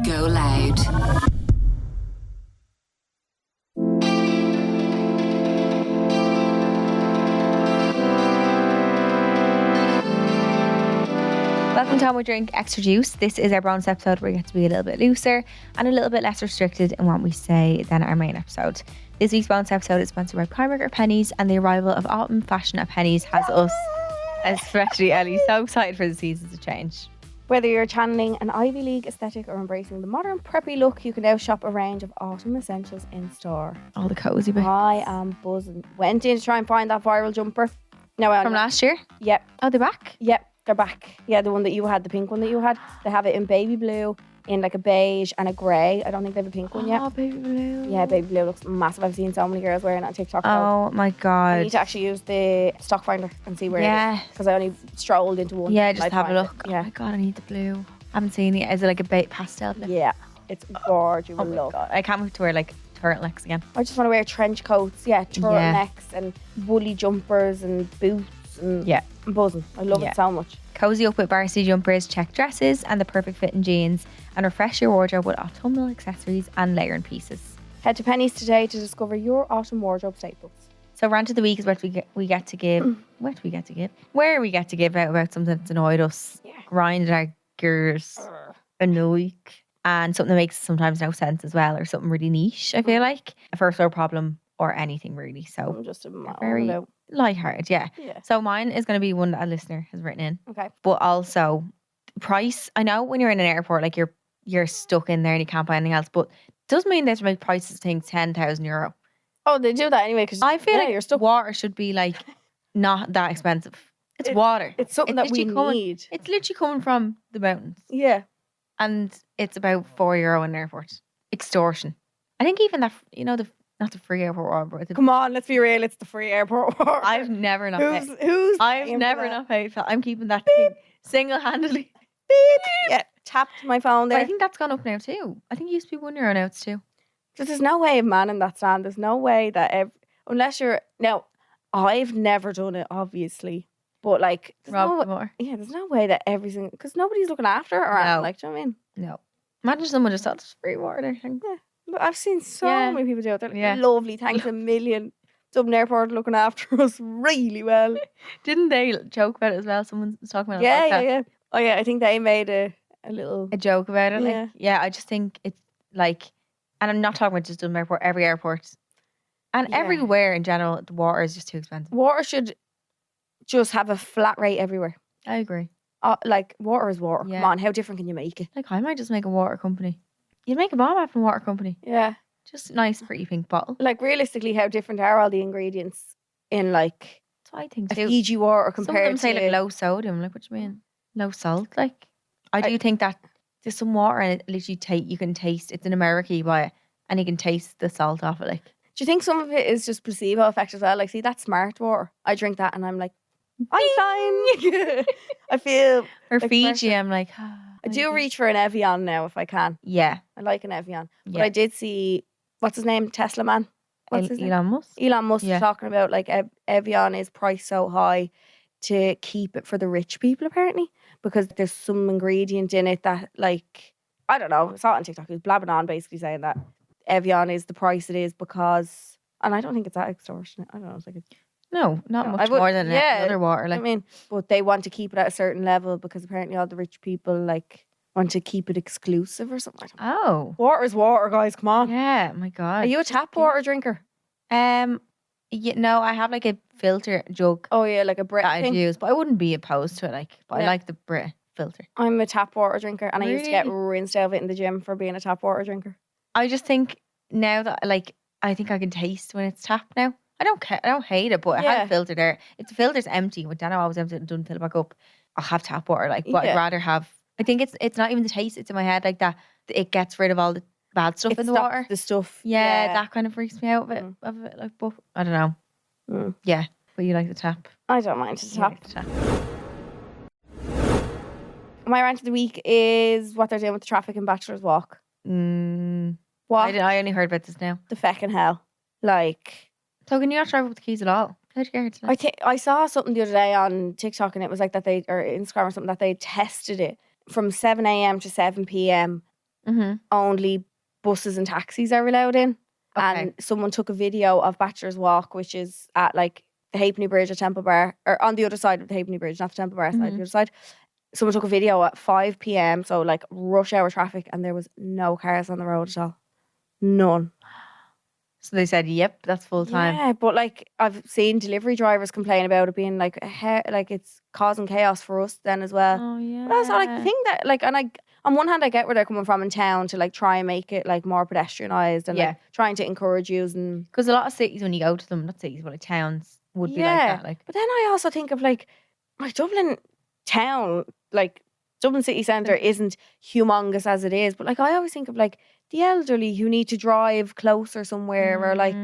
GoLoud. Welcome to Home with Drink Extra Juice. This is our bonus episode where we get to be a little bit looser and a little bit less restricted in what we say than our main episode. This week's bonus episode is sponsored by Primark or Pennies, and the arrival of autumn fashion at Pennies has us, especially Ellie, so excited for the seasons to change. Whether you're channeling an Ivy League aesthetic or embracing the modern preppy look, you can now shop a range of autumn essentials in store. All the cozy bits. I am buzzing. Went in to try and find that viral jumper. No, From last year? Yep. Oh, they're back? Yep, they're back. Yeah, the one that you had, the pink one that you had. They have it in baby blue, in like a beige and a grey. I don't think they have a pink one yet. Oh, baby blue. Yeah, baby blue looks massive. I've seen so many girls wearing it on TikTok. Oh my I God. need to actually use the stock finder and see where it is. Because I only strolled into one. Yeah, just and I have a found look. it. Yeah. Oh my God, I need the blue. I haven't seen it. Is it like a pastel blue? Yeah, it's gorgeous. You Oh will my love. God. I can't wait to wear like turtlenecks again. I just want to wear trench coats, turtlenecks and woolly jumpers and boots and Yeah. I'm buzzing. I love Yeah. it so much. Cozy up with varsity jumpers, check dresses and the perfect fit in jeans, and refresh your wardrobe with autumnal accessories and layering pieces. Head to Pennies today to discover your autumn wardrobe staples. So rant of the week is what we get to give. Where we get to give out about something that's annoyed us, grinded our gears, annoyed, and something that makes sometimes no sense as well, or something really niche. I feel like a first world problem or anything really. So I'm just very lighthearted, yeah. Yeah. So mine is going to be one that a listener has written in. Okay. But also price. I know when you're in an airport, like you're stuck in there and you can't buy anything else, but it does mean they have to make prices of things €10,000. Oh, they do that anyway because I feel like you're stuck. water should be like not that expensive. It's water. It's something that we need. It's literally coming from the mountains. Yeah. And it's about €4 in an airport. Extortion. I think even that, not the free airport water, but Come on, let's be real. It's the free airport water. I've never not paid. Who's I've paying for never that? not paid for that. I'm keeping that thing single-handedly. Yeah, tapped my phone But there. I think that's gone up now too. I think it used to be €1 now it's 2. Because there's no way of manning that stand. There's no way that unless you're now. I've never done it, obviously, but like, there's no way that everything because nobody's looking after it around. No. Like, do you know what I mean? No. Imagine someone just thought it's free water. But I've seen so Yeah. many people do it. They're like, Yeah. lovely. Thanks a million. Dublin Airport looking after us really well. Didn't they joke about it as well? Someone was talking about it. Yeah. Oh yeah, I think they made a little. A joke about it. Yeah. Like, yeah, I just think it's like, and I'm not talking about just Dublin Airport, every airport. And Yeah. everywhere in general, the water is just too expensive. Water should just have a flat rate everywhere. I agree. Like water is water. Yeah. Come on, how different can you make it? Like, I might just make a water company. You'd make a bomb up in a water company. Yeah. Just nice, pretty pink bottle. Like realistically, how different are all the ingredients in like That's what I think a too. Fiji water Some of compared them say to like low sodium. Like, what do you mean? Low salt? Like, I do think that there's some water in it. Literally, you can taste. It's in America, you buy it, and you can taste the salt off it. Like, Do you think some of it is just placebo effect as well? Like, see, that's smart water. I drink that and I'm like, I'm fine. I feel or like Fiji, pressure. I'm like, I do reach for an Evian now if I can. Yeah, I like an Evian. But yeah. I did see, what's his name? Tesla man. What's his name? Elon Musk. Elon Musk Yeah. talking about like Evian is priced so high to keep it for the rich people apparently because there's some ingredient in it that like, I don't know, I saw it on TikTok. He was blabbing on basically saying that Evian is the price it is because, and I don't think it's that extortionate. I don't know. It's like No, not No, I much would- more than yeah, other water. Like, I mean, but they want to keep it at a certain level because apparently all the rich people like want to keep it exclusive or something. I don't know. oh, Water is water, guys. Come on. yeah, my God. Are you a tap water drinker? No, I have like a filter jug Oh yeah, like a Brit that I'd thing. use, but I wouldn't be opposed to it. Like, but I Yeah. like the Brit filter. I'm a tap water drinker, and I used to get Really? rinsed out of it in the gym for being a tap water drinker. I just think now that like I think I can taste when it's tapped now. I don't care. I don't hate it, but I Yeah. had a filter there. If the filter's empty, when Dano always empty it and doesn't fill it back up, I'll have tap water. Like, but Yeah. I'd rather have. I think it's not even the taste; it's in my head like that. It gets rid of all the bad stuff It in the stops water. the stuff. Yeah, that kind of freaks me out of it. Mm. Of it, like, but I don't know. Mm. Yeah, but you like the tap. I don't mind the You tap. like the tap. My rant of the week is what they're doing with the traffic in Bachelor's Walk. What I only heard about this now. the feckin' hell? Like, So can you not drive up the keys at all? How'd you get here today? I think I saw something the other day on TikTok, and it was like that they or Instagram or something that they tested it from 7 a.m. to 7 p.m. only buses and taxis are allowed in. Okay. And someone took a video of Bachelor's Walk, which is at like the Halfpenny Bridge at Temple Bar, or on the other side of the Halfpenny Bridge, not the Temple Bar side, the other side. Someone took a video at 5 p.m, so like rush hour traffic, and there was no cars on the road at all. None. So they said, yep, that's full time. Yeah, but like I've seen delivery drivers complain about it being like it's causing chaos for us then as well. Oh yeah. But also like the thing that like, and I on one hand I get where they're coming from in town to like try and make it like more pedestrianised and like trying to encourage you and because a lot of cities when you go to them, not cities but like towns would be like that. Like, but then I also think of like Dublin town, like Dublin city centre isn't humongous as it is, but like I always think of like the elderly who need to drive closer somewhere or like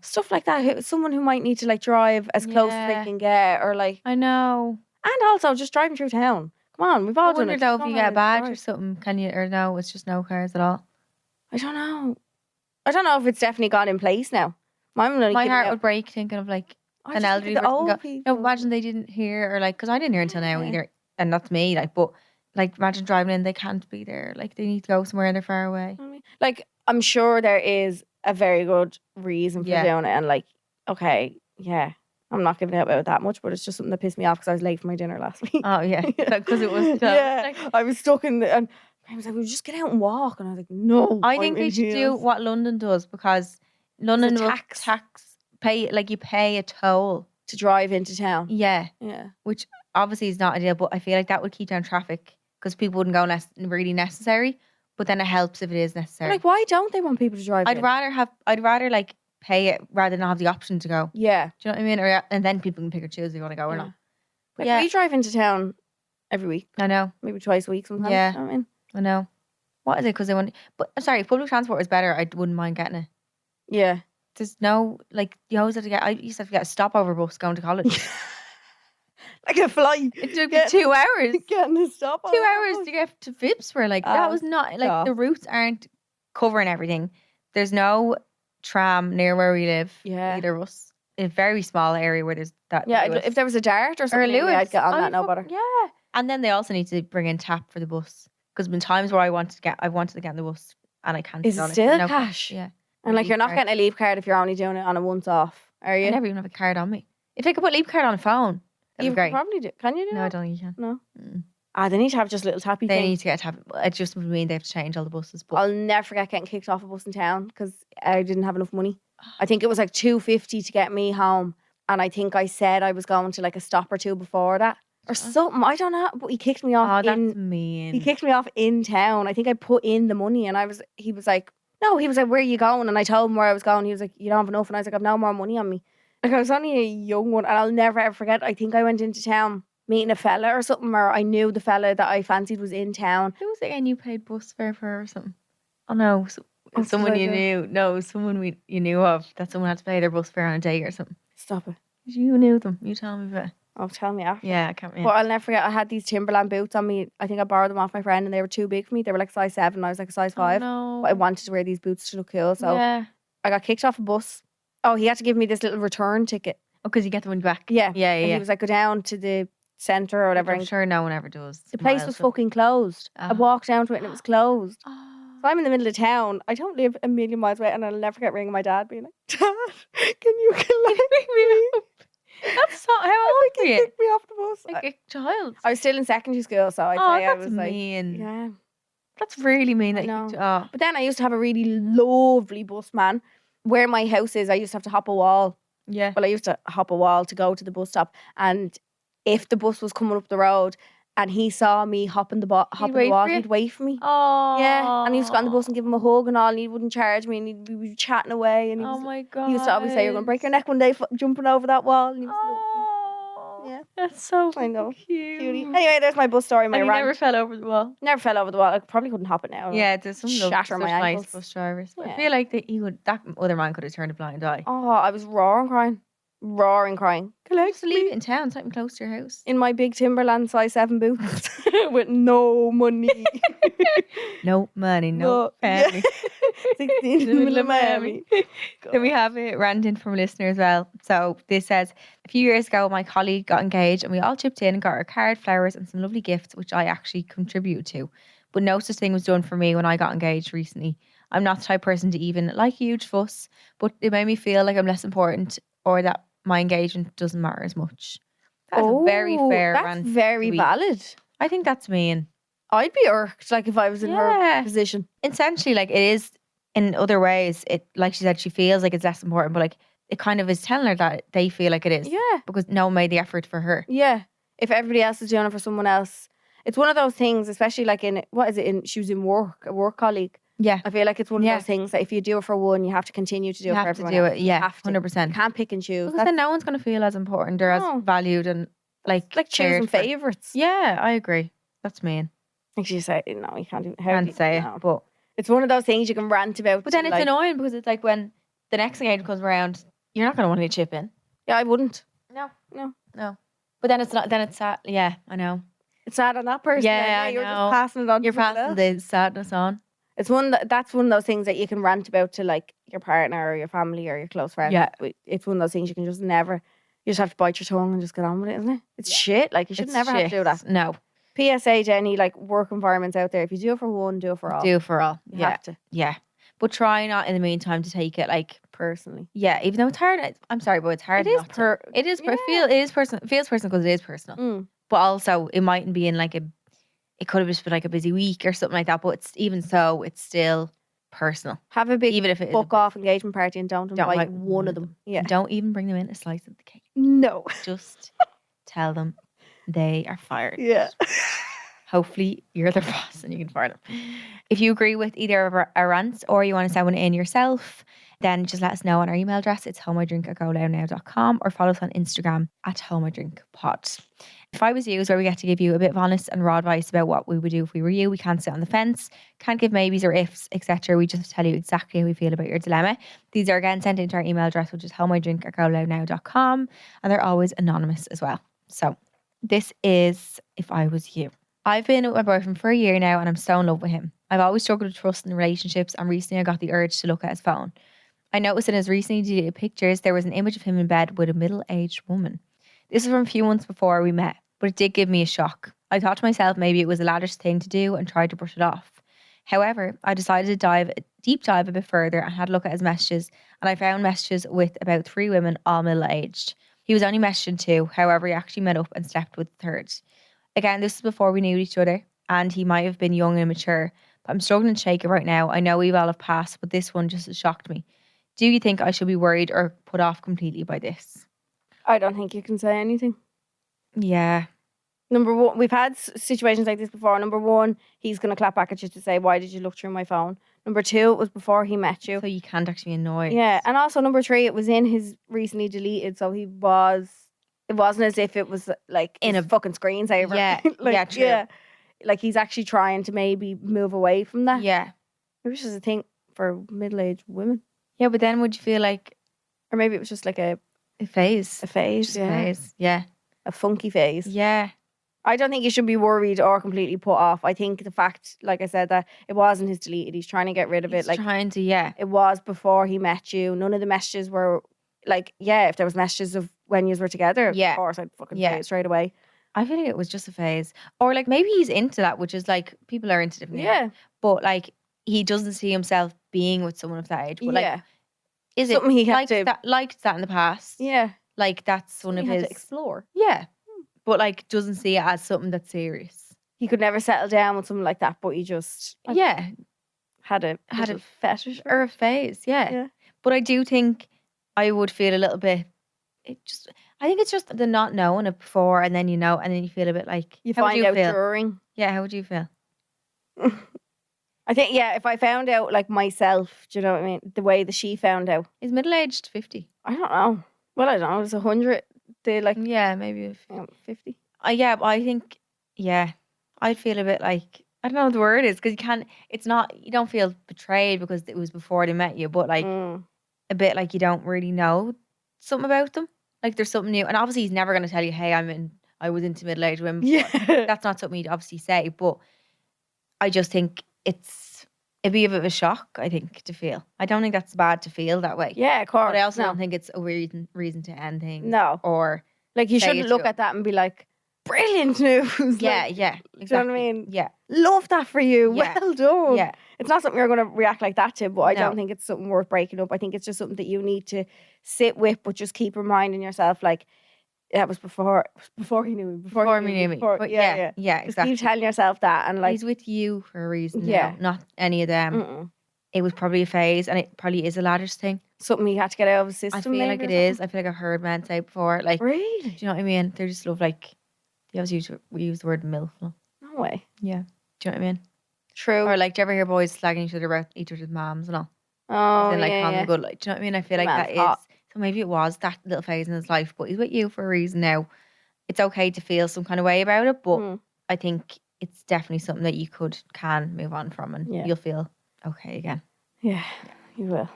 stuff like that. Someone who might need to like drive as close as they can get, or like I know. And also just driving through town. Come on, we've all done it. I wonder though if you get a badge or something, can you, or no, it's just no cars at all? I don't know. I don't know if it's definitely gone in place now. My heart would break thinking of like an elderly person. No, imagine they didn't hear, or like, because I didn't hear until now either, and that's me. Like, but like, imagine driving in, they can't be there. Like, they need to go somewhere and they're far away. Like, I'm sure there is a very good reason for doing it, and like, okay, I'm not giving out about that much, but it's just something that pissed me off because I was late for my dinner last week. Oh yeah, because it was I was stuck in the, and I was like, "Well, just get out and walk," and I was like, "No." I think they should do what London does, because London will pay, like you pay a toll to drive into town. Yeah, which obviously is not ideal, but I feel like that would keep down traffic because people wouldn't go unless really necessary. But then it helps if it is necessary. Like, why don't they want people to drive? I'd rather like pay it rather than not have the option to go. Yeah, do you know what I mean? Or and then people can pick or choose if they want to go or not. Like we drive into town every week. I know, maybe twice a week sometimes. Yeah, you know what I mean, I know. What is it? Because they want. But I'm sorry, if public transport is better, I wouldn't mind getting it. Yeah, there's no like you always have to get. I used to have to get a stopover bus going to college. Like a flight. It took me 2 hours. Getting a stopover. 2 hours to get to Phibsborough. Like that was not like the routes aren't covering everything. There's no tram near where we live. Yeah, either of us. A very small area where there's that. Yeah, if there was a Dart or something, I'd get on that. No bother. Yeah, and then they also need to bring in tap for the bus, because been times where I wanted to get in the bus and I can't. Is it still cash? Yeah, and like you're not getting a leave card if you're only doing it on a once off, are you? I never even have a card on me. If I could put leave card on a phone, you could probably do. Can you do? No, that? I don't think you can. No. They need to have just a little tappy thing. They need to get a tap. It just would mean they have to change all the buses. But I'll never forget getting kicked off a bus in town because I didn't have enough money. I think it was like $2.50 to get me home. And I think I said I was going to like a stop or two before that. Or something. I don't know. But he kicked me off. Oh, that's mean. He kicked me off in town. I think I put in the money and he was like, where are you going? And I told him where I was going. He was like, you don't have enough. And I was like, I've no more money on me. Like I was only a young one, and I'll never ever forget. I think I went into town meeting a fella or something, or I knew the fella that I fancied was in town. Who was it again you paid bus fare for or something? Oh no, someone you knew. No, someone you knew of, that someone had to pay their bus fare on a day or something. Stop it. You knew them. You tell me about it. Oh, tell me after. Yeah, I can't remember. But I'll never forget, I had these Timberland boots on me. I think I borrowed them off my friend and they were too big for me. They were like size 7 and I was like a size 5. No. But I wanted to wear these boots to look cool. So I got kicked off a bus. Oh, he had to give me this little return ticket. Oh, because you get the money back. Yeah. And he was like, go down to the centre or whatever. I'm sure no one ever does. The place was fucking closed. I walked down to it and it was closed. So I'm in the middle of town. I don't live a million miles away, and I'll never forget ringing my dad being like, Dad, can you collect me up? That's not how old were you? Kicked me off the bus. Like a child. I was still in secondary school, so I'd say I was mean. Like, yeah. That's really mean that you kicked you off. But then I used to have a really lovely bus man. Where my house is, I used to have to hop a wall. Yeah. Well, I used to hop a wall to go to the bus stop, and if the bus was coming up the road and he saw me hopping the wall, he'd wait for me. Oh. Yeah. And he used to go on the bus and give him a hug and all, and he wouldn't charge me, and he'd be chatting away. And my God. He used to always say, you're going to break your neck one day jumping over that wall. And he was yeah. That's so cute. Cutie. Anyway, there's my bus story. My rant. Never fell over the wall. Never fell over the wall. I probably couldn't hop it now. Yeah, there's some shatter my ankles. Nice bus drivers. Yeah. I feel like that other man could have turned a blind eye. Oh, I was roaring crying. Just leave it in town, something close to your house. In my big Timberland size 7 boots with no money. No money, no family. 16 in the middle of Miami. Then we have a rant in from a listener as well. So this says, a few years ago, my colleague got engaged and we all chipped in and got her a card, flowers and some lovely gifts, which I actually contributed to. but no such thing was done for me when I got engaged recently. I'm not the type of person to even like a huge fuss, but it made me feel like I'm less important or that my engagement doesn't matter as much. That's a very fair That's rant very to be. valid. I think that's mean. I'd be irked, like, if I was in her position. Essentially, like, it is in other ways, it, like she said, she feels like it's less important, but like it kind of is telling her that they feel like it is. Yeah. Because no one made the effort for her. Yeah. If everybody else is doing it for someone else. It's one of those things, especially like she was in work, a work colleague. Yeah. I feel like it's one of those things that if you do it for one, you have to continue to do it for everyone else. You have to do it, 100%. You can't pick and choose. Because then no one's going to feel as important or as valued and like choosing favourites. Yeah, I agree. That's mean. Like you say, no, you can't do it. Can't say it, but it's one of those things you can rant about. But then it's annoying because it's like when the next engagement comes around, you're not going to want to chip in. Yeah, I wouldn't. No. But then it's not. Then it's sad. Yeah, I know. It's sad on that person. Yeah, I you're know. just passing it on. You're passing the sadness on. It's that's one of those things that you can rant about to like your partner or your family or your close friends. Yeah. It's one of those things you can just never. You just have to bite your tongue and just get on with it, isn't it? It's shit. Like, you should never have to do that. No. PSA to any like work environments out there: if you do it for one, do it for all. Do it for all. You have to. Yeah. But try not in the meantime to take it like personally. Yeah, even though it's hard. I'm sorry, but it's hard. It is personal. It is personal. It feels personal because it is personal. But also, it mightn't be in like it could have just been like a busy week or something like that. But it's even so, it's still personal. Have a big even if it book off engagement party and don't invite one of them. Yeah. Don't even bring them in a slice of the cake. No. Just tell them they are fired. Yeah. Hopefully you're their boss and you can fire them. If you agree with either of our rants or you want to send one in yourself, then just let us know on our email address. It's homeidrink@goloudnow.com, or follow us on Instagram @homeidrinkpod. If I Was You is where we get to give you a bit of honest and raw advice about what we would do if we were you. We can't sit on the fence, can't give maybes or ifs, etc. We just tell you exactly how we feel about your dilemma. These are again sent into our email address, which is homeidrink@goloudnow.com, and they're always anonymous as well. So this is If I Was You. I've been with my boyfriend for a year now and I'm so in love with him. I've always struggled with trust in relationships, and recently I got the urge to look at his phone. I noticed in his recently deleted pictures there was an image of him in bed with a middle-aged woman. This was from a few months before we met, but it did give me a shock. I thought to myself maybe it was a laddish thing to do and tried to brush it off. However, I decided to deep dive a bit further and had a look at his messages, and I found messages with about 3 women, all middle-aged. He was only messaging 2, however he actually met up and slept with the 3rd. Again, this is before we knew each other, and he might have been young and immature, but I'm struggling to shake it right now. I know we've all have passed, but this one just shocked me. Do you think I should be worried or put off completely by this? I don't think you can say anything. Yeah. Number one, we've had situations like this before. Number one, he's going to clap back at you to say, why did you look through my phone? Number two, it was before he met you. So you can't actually be annoyed. Yeah. And also number 3, it was in his recently deleted. So it wasn't as if it was like in a fucking screensaver. Yeah. like, yeah, true. Yeah. Like he's actually trying to maybe move away from that. Yeah. Maybe it's just a thing for middle-aged women. Yeah, but then would you feel like... Or maybe it was just like a phase. A phase, just a phase, yeah. A funky phase. Yeah. I don't think you should be worried or completely put off. I think the fact, like I said, that it wasn't his deleted. He's trying to get rid of it. Like trying to, yeah. It was before he met you. None of the messages were like, yeah, if there was messages of when you were together, of course I'd fucking say it straight away. I feel like it was just a phase. Or like maybe he's into that, which is like people are into different things. Yeah. But like he doesn't see himself being with someone of that age. But like is something it he had liked that in the past? Yeah. Like that's one of his to explore. Yeah. But like doesn't see it as something that's serious. He could never settle down with something like that, but he just had a fetish or a phase, yeah. But I do think I would feel a little bit I think it's just the not knowing it before, and then you know, and then you feel a bit like you find out during. Yeah, how would you feel? I think if I found out like myself, do you know what I mean? The way that she found out. Is middle-aged 50? I don't know. Well, I don't know. It's 100. They like maybe 50. Yeah, but I think I'd feel a bit like I don't know what the word is because you can't. It's not. You don't feel betrayed because it was before they met you, but like a bit like you don't really know something about them. Like there's something new, and obviously he's never going to tell you, "Hey, I was into middle-aged women." Yeah, that's not something he'd obviously say. But I just think it'd be a bit of a shock. I think to feel. I don't think that's bad to feel that way. Yeah, of course. But I also don't think it's a reason to end things. No, or like you shouldn't look at that and be like, brilliant news. Yeah, Like, yeah, do you know exactly. what I mean? Yeah, Love that for you. Yeah. Well done. yeah. It's not something you're going to react like that to, but I No. don't think it's something worth breaking up. I think it's just something that you need to sit with, but just keep reminding yourself, like, that was before he knew me. Before me knew me. But yeah, Just exactly. keep telling yourself that, and like, He's with you for a reason Yeah. now, not any of them. mm-mm. It was probably a phase, and it probably is a ladders thing. Something you had to get out of the system. I feel maybe, like or it something? is. I feel like I've heard men say before, like, Really? do you know what I mean? They just love, like, they always use the word MILF. No way. Yeah. Do you know what I mean? True. Or like, do you ever hear boys slagging each other about each other's moms and all? Oh, Then like yeah, calling yeah. them good. Like, do you know what I mean? I feel like Man's that is. hot. So maybe it was that little phase in his life, but he's with you for a reason now. It's okay to feel some kind of way about it, but Mm. I think it's definitely something that you can move on from, and Yeah. you'll feel okay again. Yeah, you will.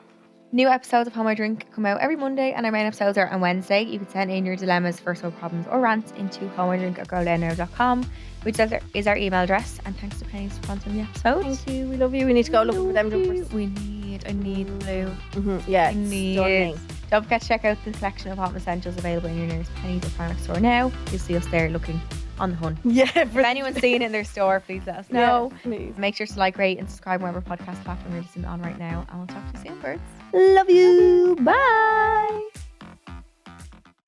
New episodes of How My Drink come out every Monday, and our main episodes are on Wednesday. You can send in your dilemmas, first world problems, or rants into howmydrink@GoLoud.com, which is our email address. And thanks to Penny for sponsoring the episode. Thank you. We love you. We need to go looking for them jumpers. I need blue. Yeah, I it's need. stunning. Don't forget to check out the collection of hot essentials available in your nearest Penny's or Primark store now. You'll see us there looking on the hunt. Yeah. If anyone's seen it in their store, please let us know. Yeah, please. Make sure to like, rate, and subscribe wherever podcast platform you're listening on right now. And we'll talk to you soon, birds. Love you. Bye.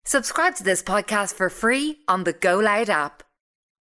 Subscribe to this podcast for free on the GoLoud app.